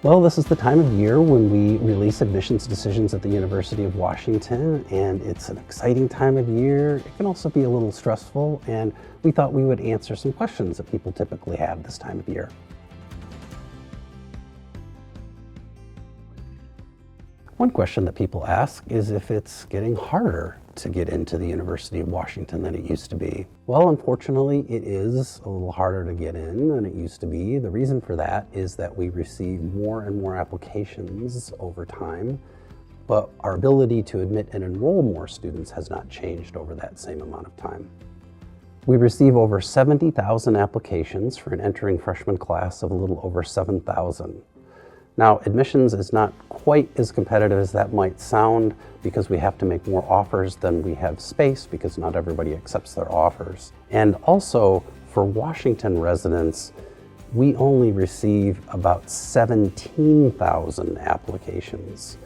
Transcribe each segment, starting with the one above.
Well, this is the time of year when we release admissions decisions at the University of Washington, and it's an exciting time of year. It can also be a little stressful, and we thought we would answer some questions that people typically have this time of year. One question that people ask is if it's getting harder to get into the University of Washington than it used to be. Well, unfortunately, it is a little harder to get in than it used to be. The reason for that is that we receive more and more applications over time, but our ability to admit and enroll more students has not changed over that same amount of time. We receive over 70,000 applications for an entering freshman class of a little over 7,000. Now, admissions is not quite as competitive as that might sound because we have to make more offers than we have space because not everybody accepts their offers. And also, for Washington residents, we only receive about 17,000 applications.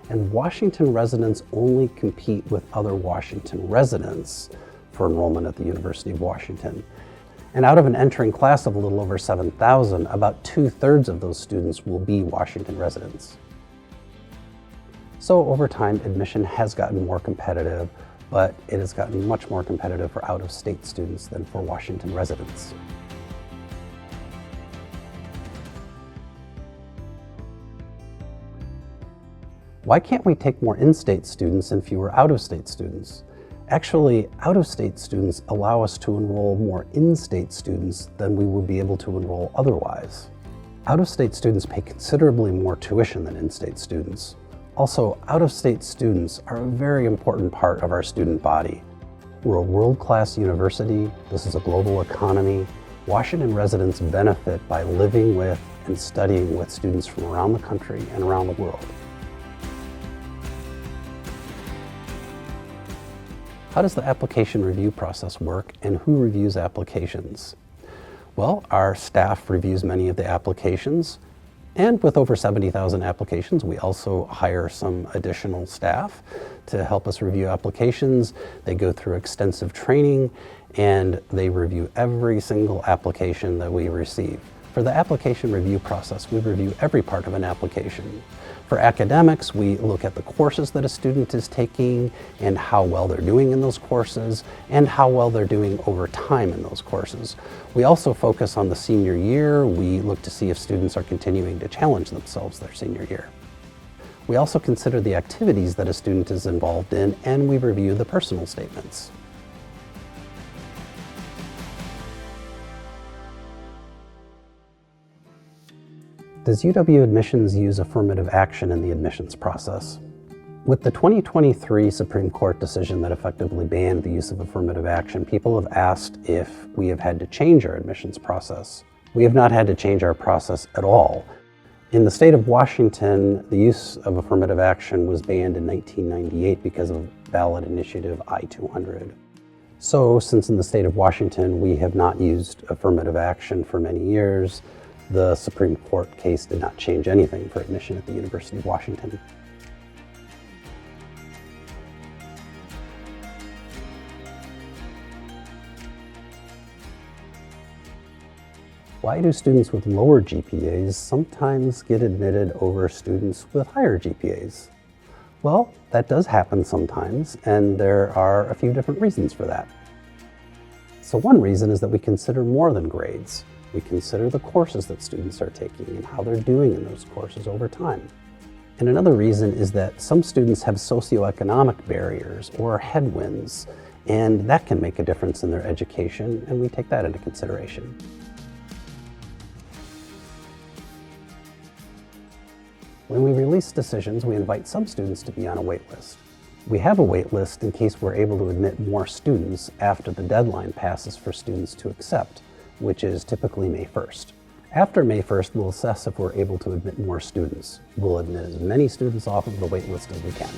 And Washington residents only compete with other Washington residents for enrollment at the University of Washington. And out of an entering class of a little over 7,000, about 2/3 of those students will be Washington residents. So over time, admission has gotten more competitive, but it has gotten much more competitive for out-of-state students than for Washington residents. Why can't we take more in-state students and fewer out-of-state students? Actually, out-of-state students allow us to enroll more in-state students than we would be able to enroll otherwise. Out-of-state students pay considerably more tuition than in-state students. Also, out-of-state students are a very important part of our student body. We're a world-class university. This is a global economy. Washington residents benefit by living with and studying with students from around the country and around the world. How does the application review process work, and who reviews applications? Well, our staff reviews many of the applications, and with over 70,000 applications, we also hire some additional staff to help us review applications. They go through extensive training, and they review every single application that we receive. For the application review process, we review every part of an application. For academics, we look at the courses that a student is taking and how well they're doing in those courses and how well they're doing over time in those courses. We also focus on the senior year. We look to see if students are continuing to challenge themselves their senior year. We also consider the activities that a student is involved in, and we review the personal statements. Does UW admissions use affirmative action in the admissions process? With the 2023 Supreme Court decision that effectively banned the use of affirmative action, people have asked if we have had to change our admissions process. We have not had to change our process at all. In the state of Washington, the use of affirmative action was banned in 1998 because of ballot initiative I-200. So, since in the state of Washington we have not used affirmative action for many years, the Supreme Court case did not change anything for admission at the University of Washington. Why do students with lower GPAs sometimes get admitted over students with higher GPAs? Well, that does happen sometimes, and there are a few different reasons for that. So one reason is that we consider more than grades. We consider the courses that students are taking and how they're doing in those courses over time. And another reason is that some students have socioeconomic barriers or headwinds, and that can make a difference in their education, and we take that into consideration. When we release decisions, we invite some students to be on a wait list. We have a wait list in case we're able to admit more students after the deadline passes for students to accept, which is typically May 1st. After May 1st, we'll assess if we're able to admit more students. We'll admit as many students off of the wait list as we can.